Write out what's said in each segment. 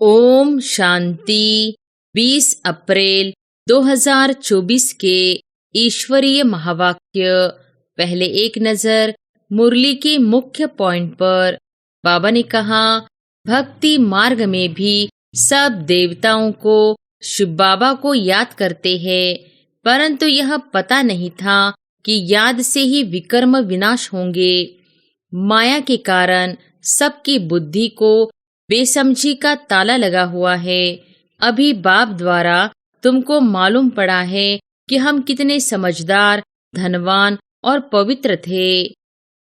ओम शांति। 20 अप्रैल 2024 के ईश्वरीय महावाक्य। पहले एक नजर मुरली के मुख्य पॉइंट पर। बाबा ने कहा, भक्ति मार्ग में भी सब देवताओं को शिव बाबा को याद करते हैं, परंतु यह पता नहीं था कि याद से ही विकर्म विनाश होंगे। माया के कारण सबकी बुद्धि को बेसमझी का ताला लगा हुआ है। अभी बाप द्वारा तुमको मालूम पड़ा है कि हम कितने समझदार, धनवान और पवित्र थे।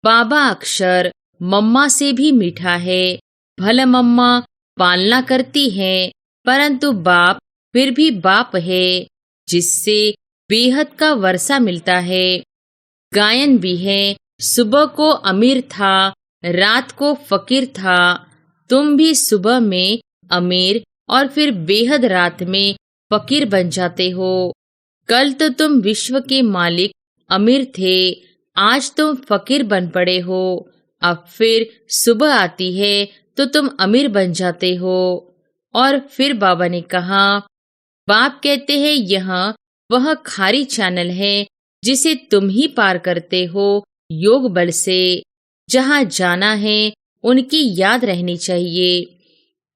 बाबा अक्षर मम्मा से भी मीठा है। भले मम्मा पालना करती है, परंतु बाप फिर भी बाप है, जिससे बेहद का वर्षा मिलता है। गायन भी है, सुबह को अमीर था, रात को फकीर था। तुम भी सुबह में अमीर और फिर बेहद रात में फकीर बन जाते हो। कल तो तुम विश्व के मालिक अमीर थे, आज तुम फकीर बन पड़े हो। अब फिर सुबह आती है तो तुम अमीर बन जाते हो। और फिर बाबा ने कहा, बाप कहते हैं यह वह खारी चैनल है जिसे तुम ही पार करते हो योग बल से। जहाँ जाना है उनकी याद रहनी चाहिए।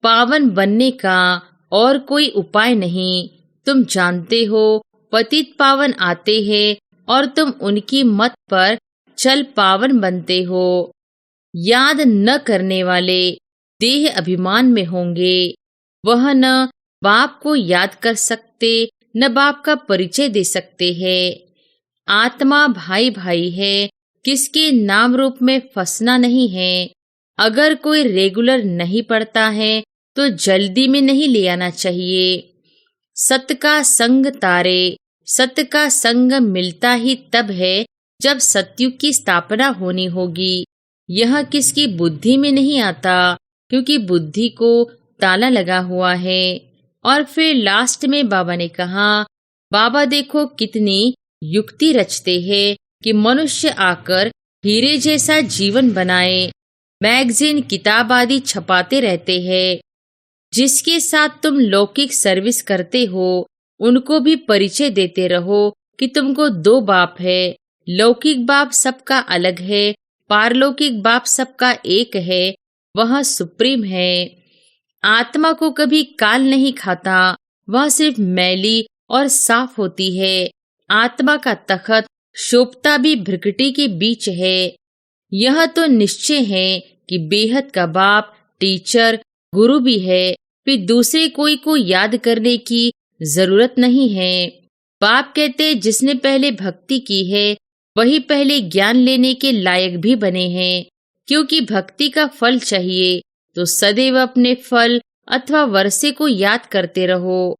पावन बनने का और कोई उपाय नहीं। तुम जानते हो पतित पावन आते हैं और तुम उनकी मत पर चल पावन बनते हो। याद न करने वाले देह अभिमान में होंगे। वह न बाप को याद कर सकते, न बाप का परिचय दे सकते हैं। आत्मा भाई भाई है, किसके नाम रूप में फंसना नहीं है। अगर कोई रेगुलर नहीं पढ़ता है तो जल्दी में नहीं ले आना चाहिए। सत का संग तारे, सत का संग मिलता ही तब है जब सतयुग की स्थापना होनी होगी। यह किसकी बुद्धि में नहीं आता, क्योंकि बुद्धि को ताला लगा हुआ है। और फिर लास्ट में बाबा ने कहा, बाबा देखो कितनी युक्ति रचते हैं कि मनुष्य आकर हीरे जैसा जीवन बनाए। मैगजीन किताब आदि छपाते रहते हैं। जिसके साथ तुम लौकिक सर्विस करते हो उनको भी परिचय देते रहो कि तुमको दो बाप है। लौकिक बाप सबका अलग है, पारलौकिक बाप सबका एक है, वह सुप्रीम है। आत्मा को कभी काल नहीं खाता, वह सिर्फ मैली और साफ होती है। आत्मा का तखत शोभता भी भ्रकुटी के बीच है। यह तो निश्चय है कि बेहद का बाप टीचर गुरु भी है, फिर दूसरे कोई को याद करने की जरूरत नहीं है। बाप कहते जिसने पहले भक्ति की है वही पहले ज्ञान लेने के लायक भी बने हैं। क्योंकि भक्ति का फल चाहिए तो सदैव अपने फल अथवा वर्षे को याद करते रहो।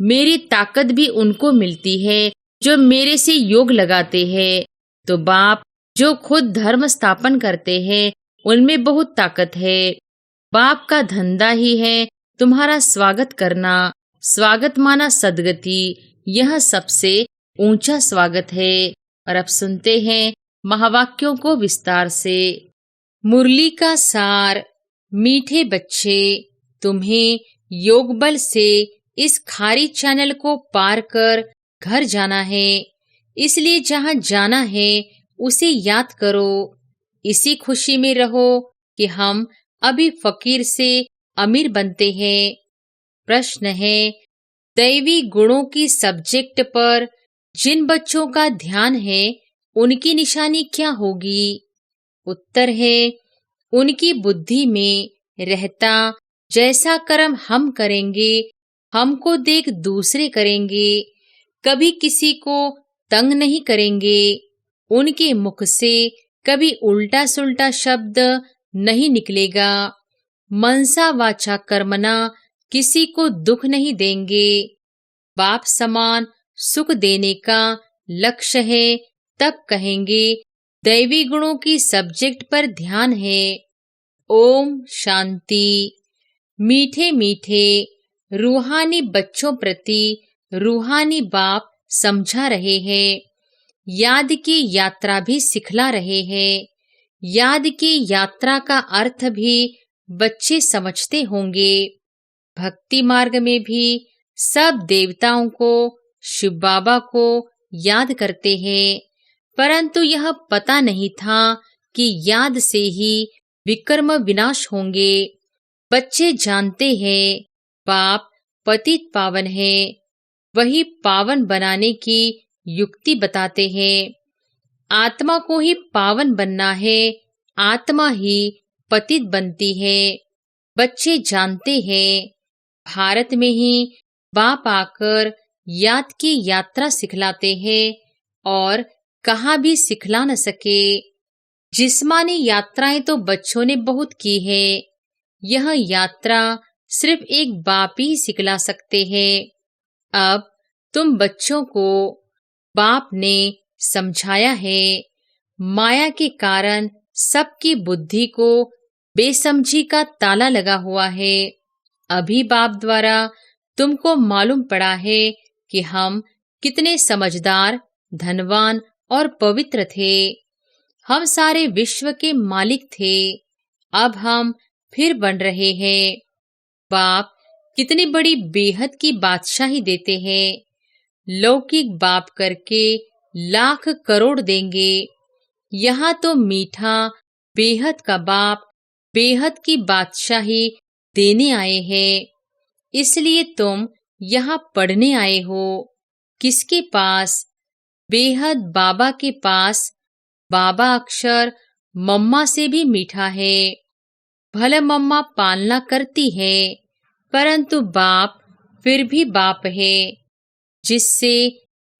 मेरी ताकत भी उनको मिलती है जो मेरे से योग लगाते हैं। तो बाप जो खुद धर्म स्थापन करते हैं उनमें बहुत ताकत है। बाप का धंधा ही है तुम्हारा स्वागत करना। स्वागत माना सदगति, यह सबसे ऊंचा स्वागत है। और अब सुनते हैं महावाक्यों को विस्तार से। मुरली का सार। मीठे बच्चे, तुम्हें योग बल से इस खारी चैनल को पार कर घर जाना है। इसलिए जहाँ जाना है उसे याद करो। इसी खुशी में रहो कि हम अभी फकीर से अमीर बनते हैं। प्रश्न है, दैवी गुणों की सब्जेक्ट पर जिन बच्चों का ध्यान है उनकी निशानी क्या होगी? उत्तर है, उनकी बुद्धि में रहता जैसा कर्म हम करेंगे हमको देख दूसरे करेंगे। कभी किसी को तंग नहीं करेंगे। उनके मुख से कभी उल्टा सुल्टा शब्द नहीं निकलेगा। मनसा वाचा कर्मना किसी को दुख नहीं देंगे। बाप समान सुख देने का लक्ष्य है तब कहेंगे दैवी गुणों की सब्जेक्ट पर ध्यान है। ओम शांति। मीठे मीठे रूहानी बच्चों प्रति रूहानी बाप समझा रहे हैं। याद की यात्रा भी सिखला रहे हैं। याद की यात्रा का अर्थ भी बच्चे समझते होंगे। भक्ति मार्ग में भी सब देवताओं को, शिव बाबा को याद करते हैं, परंतु यह पता नहीं था कि याद से ही विकर्म विनाश होंगे। बच्चे जानते हैं बाप पतित पावन है, वही पावन बनाने की युक्ति बताते हैं। आत्मा को ही पावन बनना है, आत्मा ही पतित बनती है। बच्चे जानते हैं भारत में ही बाप आकर याद की यात्रा सिखलाते हैं और कहाँ भी सिखला न सके। जिस्मानी यात्राएं तो बच्चों ने बहुत की है, यह यात्रा सिर्फ एक बाप ही सिखला सकते हैं। अब तुम बच्चों को बाप ने समझाया है, माया के कारण सबकी बुद्धि को बेसमझी का ताला लगा हुआ है। अभी बाप द्वारा तुमको मालूम पड़ा है कि हम कितने समझदार, धनवान और पवित्र थे। हम सारे विश्व के मालिक थे, अब हम फिर बन रहे हैं। बाप कितनी बड़ी बेहद की बादशाही देते हैं। लौकिक बाप करके लाख करोड़ देंगे। यहाँ तो मीठा बेहद का बाप बेहद की बादशाही देने आए हैं। इसलिए तुम यहाँ पढ़ने आए हो। किसके पास? बेहद बाबा के पास। बाबा अक्षर मम्मा से भी मीठा है। भले मम्मा पालना करती है, परंतु बाप फिर भी बाप है, जिससे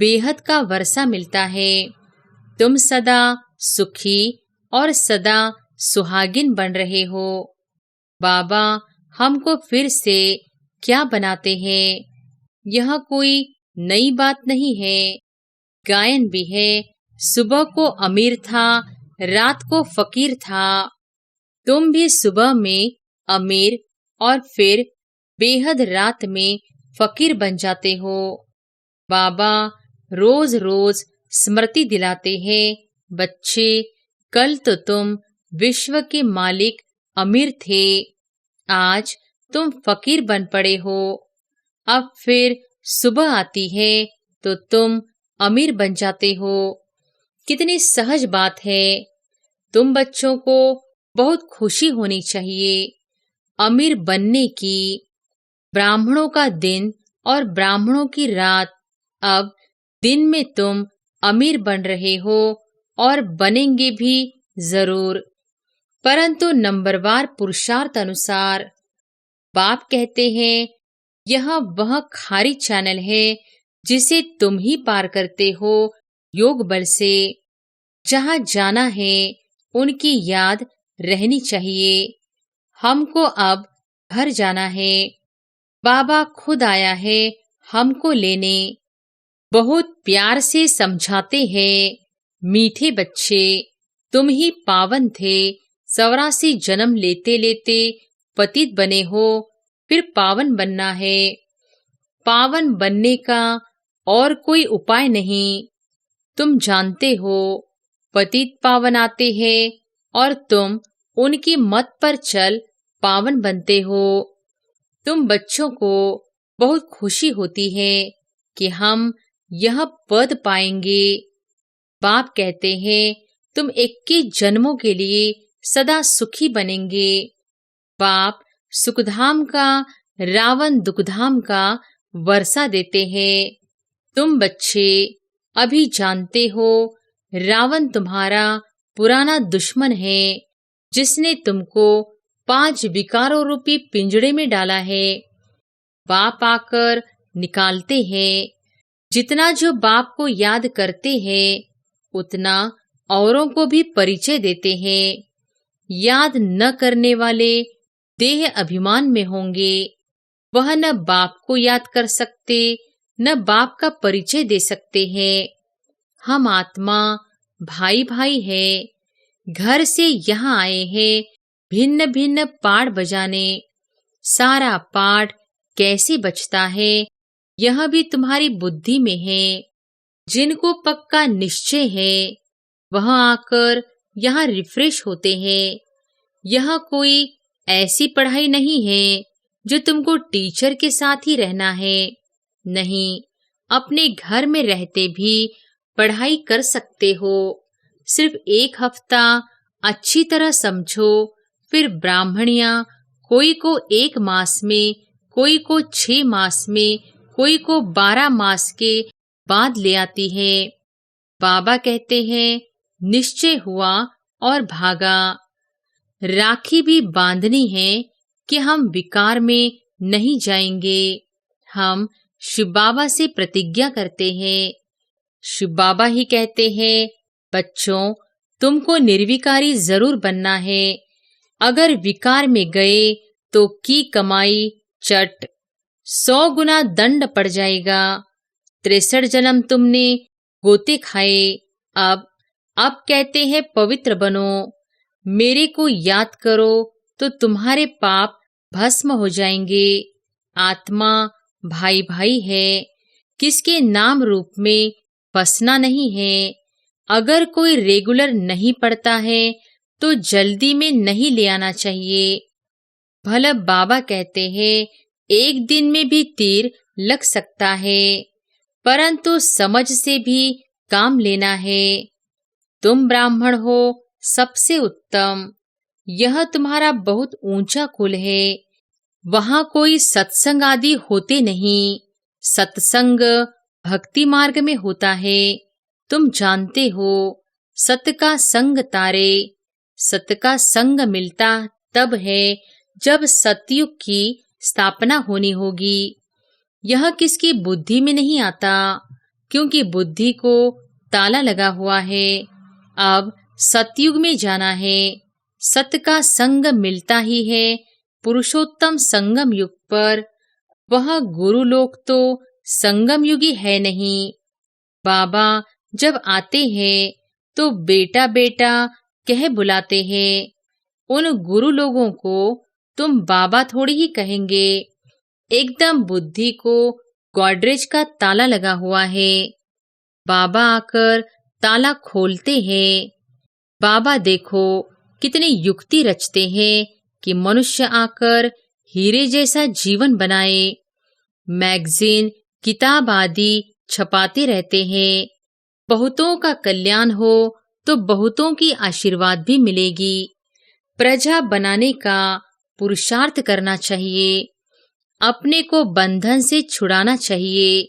बेहद का वर्षा मिलता है। तुम सदा सुखी और सदा सुहागिन बन रहे हो। बाबा हमको फिर से क्या बनाते हैं? यह कोई नई बात नहीं है। गायन भी है, सुबह को अमीर था, रात को फकीर था। तुम भी सुबह में अमीर और फिर बेहद रात में फकीर बन जाते हो। बाबा रोज रोज स्मृति दिलाते हैं, बच्चे कल तो तुम विश्व के मालिक अमीर थे, आज तुम फकीर बन पड़े हो। अब फिर सुबह आती है तो तुम अमीर बन जाते हो। कितनी सहज बात है। तुम बच्चों को बहुत खुशी होनी चाहिए अमीर बनने की। ब्राह्मणों का दिन और ब्राह्मणों की रात, अब दिन में तुम अमीर बन रहे हो और बनेंगे भी जरूर, परंतु नंबरवार पुरुषार्थ अनुसार। बाप कहते हैं यह वह खारी चैनल है जिसे तुम ही पार करते हो योग बल से। जहाँ जाना है उनकी याद रहनी चाहिए। हमको अब घर जाना है। बाबा खुद आया है हमको लेने। बहुत प्यार से समझाते हैं, मीठे बच्चे तुम ही पावन थे। 84 जन्म लेते लेते पतित बने हो, फिर पावन बनना है। पावन बनने का और कोई उपाय नहीं। तुम जानते हो पतित पावन आते हैं और तुम उनकी मत पर चल पावन बनते हो। तुम बच्चों को बहुत खुशी होती है कि हम यह पद पाएंगे। बाप कहते हैं तुम 21 जन्मों के लिए सदा सुखी बनेंगे। बाप सुखधाम का, रावण दुखधाम का वर्षा देते हैं। तुम बच्चे अभी जानते हो रावण तुम्हारा पुराना दुश्मन है, जिसने तुमको 5 विकारों रूपी पिंजड़े में डाला है। बाप आकर निकालते हैं। जितना जो बाप को याद करते हैं, उतना औरों को भी परिचय देते हैं। याद न करने वाले देह अभिमान में होंगे। वह न बाप को याद कर सकते, न बाप का परिचय दे सकते हैं। हम आत्मा भाई भाई है। घर से यहाँ आए हैं भिन्न भिन्न पाठ बजाने। सारा पाठ कैसे बजता है यह भी तुम्हारी बुद्धि में है। जिनको पक्का निश्चय है वह आकर यहाँ रिफ्रेश होते हैं। यह कोई ऐसी पढ़ाई नहीं है जो तुमको टीचर के साथ ही रहना है। नहीं, अपने घर में रहते भी पढ़ाई कर सकते हो। सिर्फ 1 हफ्ता अच्छी तरह समझो, फिर ब्राह्मणियां कोई को 1 मास में, कोई को 6 मास में, कोई को 12 मास के बाद ले आती है। बाबा कहते हैं, निश्चय हुआ और भागा। राखी भी बांधनी है कि हम विकार में नहीं जाएंगे। हम शिव बाबा से प्रतिज्ञा करते हैं। शिव बाबा ही कहते हैं, बच्चों, तुमको निर्विकारी जरूर बनना है। अगर विकार में गए तो की कमाई चट 100 गुना दंड पड़ जाएगा। 63 जन्म तुमने गोते खाए। अब कहते हैं पवित्र बनो, मेरे को याद करो तो तुम्हारे पाप भस्म हो जाएंगे। आत्मा भाई भाई है, किसके नाम रूप में फंसना नहीं है। अगर कोई रेगुलर नहीं पढ़ता है तो जल्दी में नहीं ले आना चाहिए। भला बाबा कहते हैं, 1 दिन में भी तीर लग सकता है, परंतु समझ से भी काम लेना है। तुम ब्राह्मण हो, सबसे उत्तम। यह तुम्हारा बहुत ऊंचा कुल है। वहां कोई सत्संग आदि होते नहीं। सत्संग भक्ति मार्ग में होता है। तुम जानते हो, सत का संग तारे। सत का संग मिलता तब है जब सतयुग की स्थापना होनी होगी। यह किसकी बुद्धि में नहीं आता, क्योंकि बुद्धि को ताला लगा हुआ है। अब सतयुग में जाना है। सत का संग मिलता ही है पुरुषोत्तम संगम युग पर। वह गुरु लोग तो संगम युगी है नहीं। बाबा जब आते हैं तो बेटा बेटा कह बुलाते हैं। उन गुरु लोगों को तुम बाबा थोड़ी ही कहेंगे। एकदम बुद्धि को गॉडरेज का ताला लगा हुआ है। बाबा आकर ताला खोलते हैं। बाबा देखो कितनी युक्ति रचते हैं कि मनुष्य आकर हीरे जैसा जीवन बनाए। मैगजीन, किताब आदि छपाते रहते हैं। बहुतों का कल्याण हो तो बहुतों की आशीर्वाद भी मिलेगी। प्रजा बनाने का पुरुषार्थ करना चाहिए। अपने को बंधन से छुड़ाना चाहिए।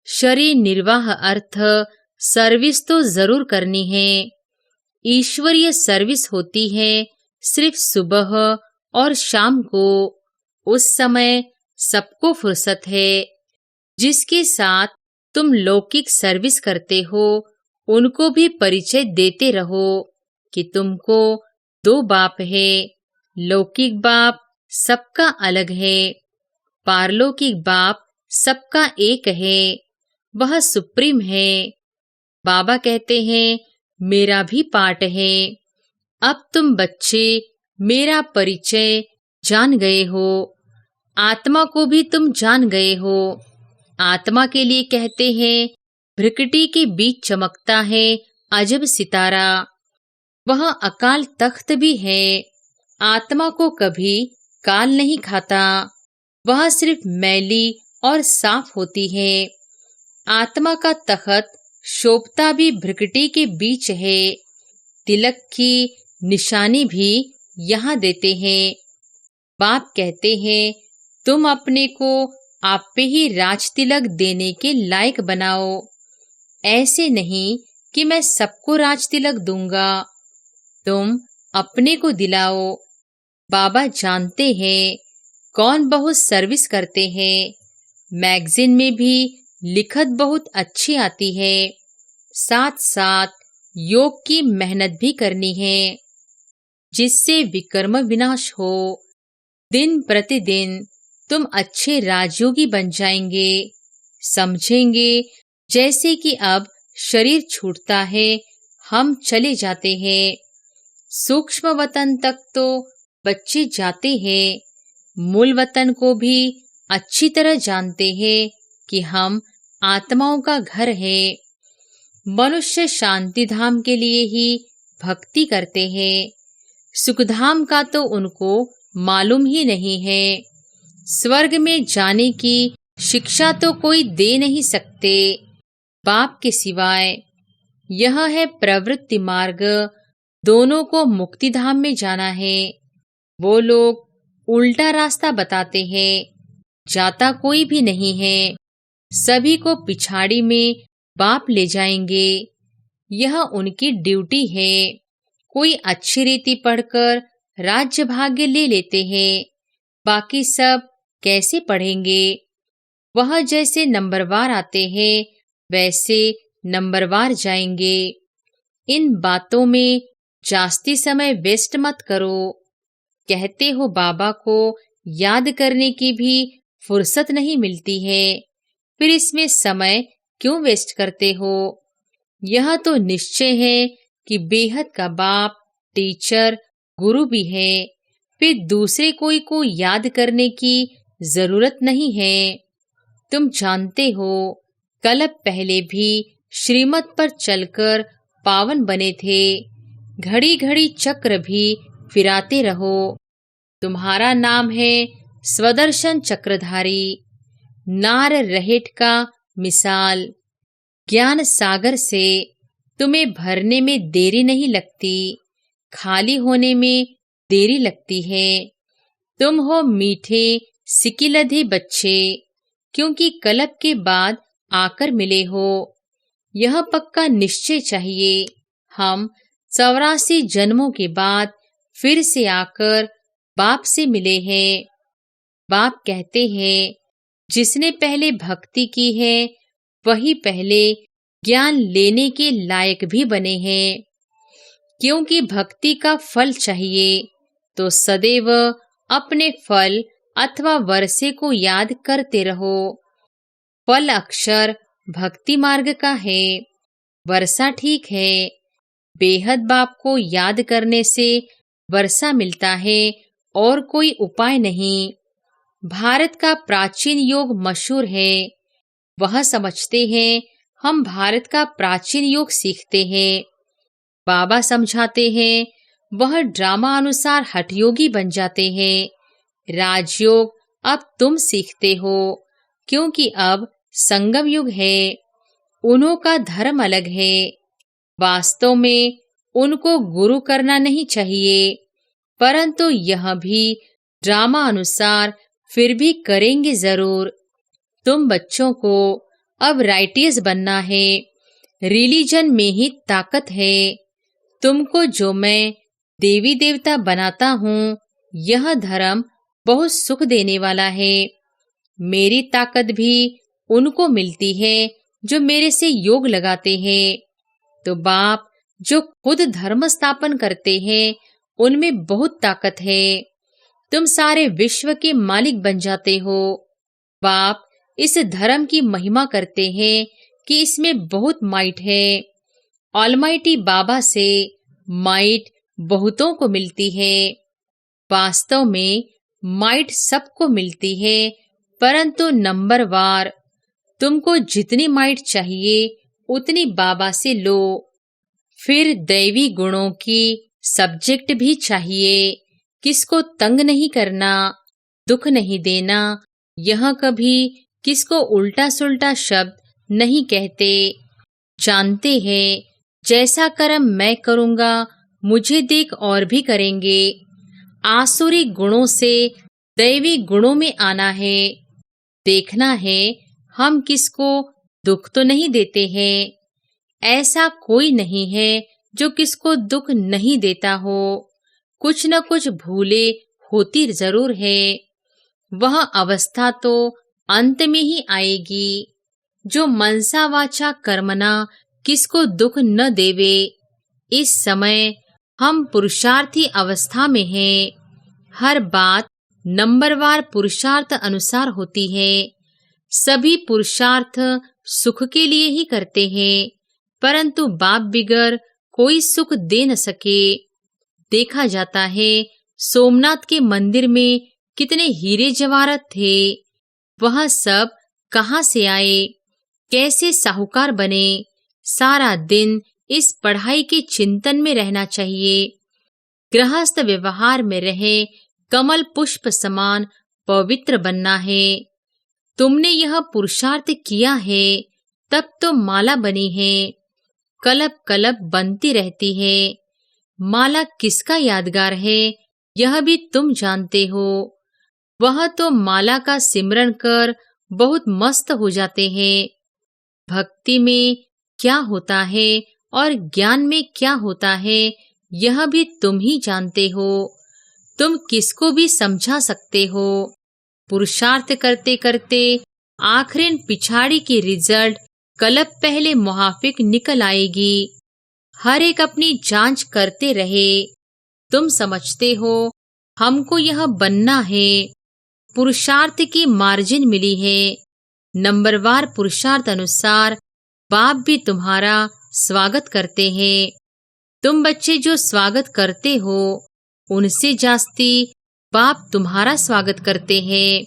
शरीर निर्वाह अर्थ सर्विस तो जरूर करनी है। ईश्वरीय सर्विस होती है सिर्फ सुबह और शाम को। उस समय सबको फुर्सत है। जिसके साथ तुम लौकिक सर्विस करते हो उनको भी परिचय देते रहो कि तुमको 2 बाप है। लौकिक बाप सबका अलग है, पारलौकिक बाप सबका एक है। वह सुप्रीम है। बाबा कहते हैं, मेरा भी पाठ है। अब तुम बच्चे मेरा परिचय जान गए हो। आत्मा को भी तुम जान गए हो। आत्मा के लिए कहते हैं, भ्रिकुटी के बीच चमकता है अजब सितारा। वह अकाल तख्त भी है। आत्मा को कभी काल नहीं खाता। वह सिर्फ मैली और साफ होती है। आत्मा का तख्त शोभता भी भ्रिकुटी के बीच है। तिलक की निशानी भी यहाँ देते हैं। बाप कहते हैं, तुम अपने को आप पे ही राज तिलक देने के लायक बनाओ। ऐसे नहीं कि मैं सबको राज तिलक दूंगा। तुम अपने को दिलाओ। बाबा जानते हैं कौन बहुत सर्विस करते हैं। मैगजीन में भी लिखत बहुत अच्छी आती है। साथ साथ योग की मेहनत भी करनी है, जिससे विकर्म विनाश हो। दिन प्रतिदिन तुम अच्छे राजयोगी बन जाएंगे। समझेंगे जैसे कि अब शरीर छूटता है, हम चले जाते हैं। सूक्ष्म वतन तक तो बच्चे जाते हैं। मूल वतन को भी अच्छी तरह जानते हैं कि हम आत्माओं का घर है। मनुष्य शांति धाम के लिए ही भक्ति करते हैं। सुखधाम का तो उनको मालूम ही नहीं है। स्वर्ग में जाने की शिक्षा तो कोई दे नहीं सकते बाप के सिवाय। यह है प्रवृत्ति मार्ग, दोनों को मुक्ति धाम में जाना है। वो लोग उल्टा रास्ता बताते हैं, जाता कोई भी नहीं है। सभी को पिछाड़ी में बाप ले जाएंगे, यह उनकी ड्यूटी है। कोई अच्छी रीति पढ़कर राज्य भाग्य ले लेते हैं, बाकी सब कैसे पढ़ेंगे? वह जैसे नंबरवार आते हैं वैसे नंबरवार जाएंगे। इन बातों में जास्ती समय वेस्ट मत करो। कहते हो बाबा को याद करने की भी फुर्सत नहीं मिलती है, फिर इसमें समय क्यों वेस्ट करते हो? यह तो निश्चय है कि बेहद का बाप टीचर गुरु भी है, फिर दूसरे कोई को याद करने की जरूरत नहीं है। तुम जानते हो कल्प पहले भी श्रीमत पर चलकर पावन बने थे। घड़ी घड़ी चक्र भी फिराते रहो। तुम्हारा नाम है स्वदर्शन चक्रधारी, नार रहेट का मिसाल। ज्ञान सागर से तुम्हें भरने में देरी नहीं लगती, खाली होने में देरी लगती है। तुम हो मीठे सिकिलधे बच्चे, क्योंकि कल्प के बाद आकर मिले हो। यह पक्का निश्चय चाहिए, हम 84 जन्मों के बाद फिर से आकर बाप से मिले हैं। बाप कहते हैं, जिसने पहले भक्ति की है वही पहले ज्ञान लेने के लायक भी बने हैं। क्योंकि भक्ति का फल चाहिए तो सदैव अपने फल अथवा वर्षे को याद करते रहो। फल अक्षर भक्ति मार्ग का है, वर्षा ठीक है। बेहद बाप को याद करने से वर्षा मिलता है और कोई उपाय नहीं। भारत का प्राचीन योग मशहूर है, वह समझते हैं हम भारत का प्राचीन योग सीखते हैं। बाबा समझाते हैं, वह ड्रामा अनुसार हठयोगी बन जाते हैं। राजयोग अब तुम सीखते हो, क्योंकि अब संगम युग है। उन्हों का धर्म अलग है। वास्तव में उनको गुरु करना नहीं चाहिए, परंतु यह भी ड्रामा अनुसार फिर भी करेंगे जरूर। तुम बच्चों को अब राइटियस बनना है। रिलीजन में ही ताकत है। तुमको जो मैं देवी देवता बनाता हूँ, यह धर्म बहुत सुख देने वाला है। मेरी ताकत भी उनको मिलती है जो मेरे से योग लगाते हैं। तो बाप जो खुद धर्म स्थापन करते हैं, उनमें बहुत ताकत है। तुम सारे विश्व के मालिक बन जाते हो। बाप इस धर्म की महिमा करते हैं कि इसमें बहुत माइट है। ऑलमाइटी बाबा से माइट बहुतों को मिलती है। वास्तव में माइट सबको मिलती है, परंतु नंबरवार। तुमको जितनी माइट चाहिए उतनी बाबा से लो। फिर दैवी गुणों की सब्जेक्ट भी चाहिए। किसको तंग नहीं करना, दुख नहीं देना। यह कभी किसको उल्टा सुल्टा शब्द नहीं कहते। जानते हैं जैसा कर्म मैं करूँगा मुझे देख और भी करेंगे। आसुरी गुणों से दैवी गुणों में आना है। देखना है हम किसको दुख तो नहीं देते हैं। ऐसा कोई नहीं है जो किसको दुख नहीं देता हो। कुछ न कुछ भूले होती जरूर है। वह अवस्था तो अंत में ही आएगी जो मनसा वाचा कर्मना किसको दुख न देवे। इस समय हम पुरुषार्थी अवस्था में हैं। हर बात नंबरवार पुरुषार्थ अनुसार होती है। सभी पुरुषार्थ सुख के लिए ही करते हैं, परंतु बाप बिगर कोई सुख दे न सके। देखा जाता है सोमनाथ के मंदिर में कितने हीरे जवाहरात थे। वह सब कहाँ से आए, कैसे साहूकार बने? सारा दिन इस पढ़ाई के चिंतन में रहना चाहिए। गृहस्थ व्यवहार में रहे कमल पुष्प समान पवित्र बनना है। तुमने यह पुरुषार्थ किया है, तब तो माला बनी है, कलप कलप बनती रहती है। माला किसका यादगार है, यह भी तुम जानते हो। वह तो माला का सिमरन कर बहुत मस्त हो जाते हैं। भक्ति में क्या होता है और ज्ञान में क्या होता है, यह भी तुम ही जानते हो। तुम किसको भी समझा सकते हो। पुरुषार्थ करते करते आखिर पिछाड़ी की रिजल्ट कलप पहले मुहाफिक निकल आएगी। हर एक अपनी जांच करते रहे। तुम समझते हो हमको यह बनना है। पुरुषार्थ की मार्जिन मिली है। नंबरवार पुरुषार्थ अनुसार बाप भी तुम्हारा स्वागत करते हैं। तुम बच्चे जो स्वागत करते हो, उनसे जास्ती बाप तुम्हारा स्वागत करते हैं।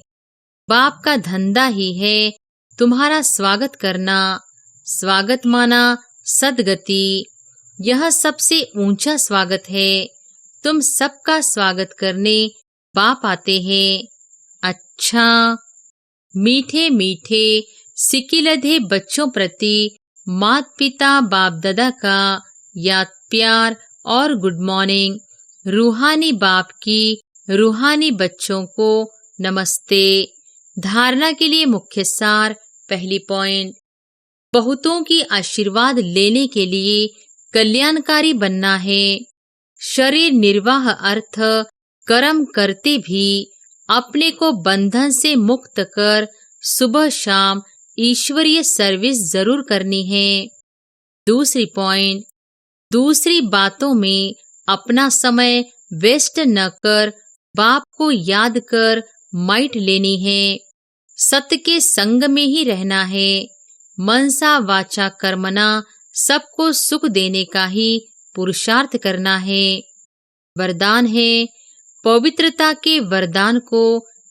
बाप का धंधा ही है तुम्हारा स्वागत करना। स्वागत माना सदगति। यह सबसे ऊंचा स्वागत है। तुम सबका स्वागत करने बाप आते हैं। अच्छा, मीठे मीठे सिकिलधे बच्चों प्रति माता पिता बाप दादा का याद प्यार और गुड मॉर्निंग। रूहानी बाप की रूहानी बच्चों को नमस्ते। धारणा के लिए मुख्य सार। पहली पॉइंट, बहुतों की आशीर्वाद लेने के लिए कल्याणकारी बनना है। शरीर निर्वाह अर्थ कर्म करते भी अपने को बंधन से मुक्त कर सुबह शाम ईश्वरीय सर्विस जरूर करनी है। दूसरी पॉइंट, दूसरी बातों में अपना समय वेस्ट न कर बाप को याद कर माइट लेनी है। सत्य के संग में ही रहना है। मनसा वाचा कर्मना सबको सुख देने का ही पुरुषार्थ करना है। वरदान है, पवित्रता के वरदान को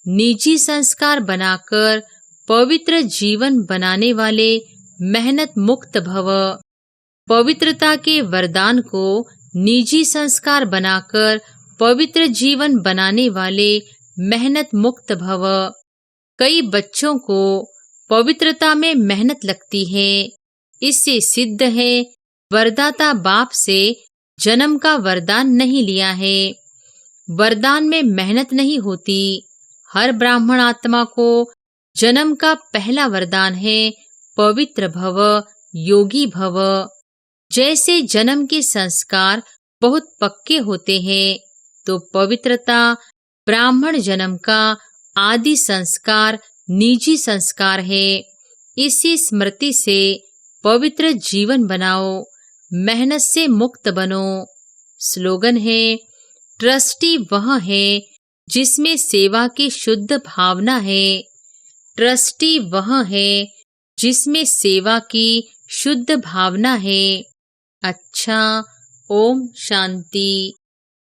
निजी संस्कार बनाकर पवित्र जीवन बनाने वाले मेहनत मुक्त भव। पवित्रता के वरदान को निजी संस्कार बनाकर पवित्र जीवन बनाने वाले मेहनत मुक्त भव। कई बच्चों को पवित्रता में मेहनत लगती है। इससे सिद्ध है वरदाता बाप से जन्म का वरदान नहीं लिया है। वरदान में मेहनत नहीं होती। हर ब्राह्मण आत्मा को जन्म का पहला वरदान है पवित्र भव, योगी भव। जैसे जन्म के संस्कार बहुत पक्के होते हैं, तो पवित्रता ब्राह्मण जन्म का आदि संस्कार निजी संस्कार है। इसी स्मृति से पवित्र जीवन बनाओ, मेहनत से मुक्त बनो। स्लोगन है, ट्रस्टी वह है जिसमें सेवा की शुद्ध भावना है। ट्रस्टी वह है जिसमें सेवा की शुद्ध भावना है। अच्छा, ओम शांति।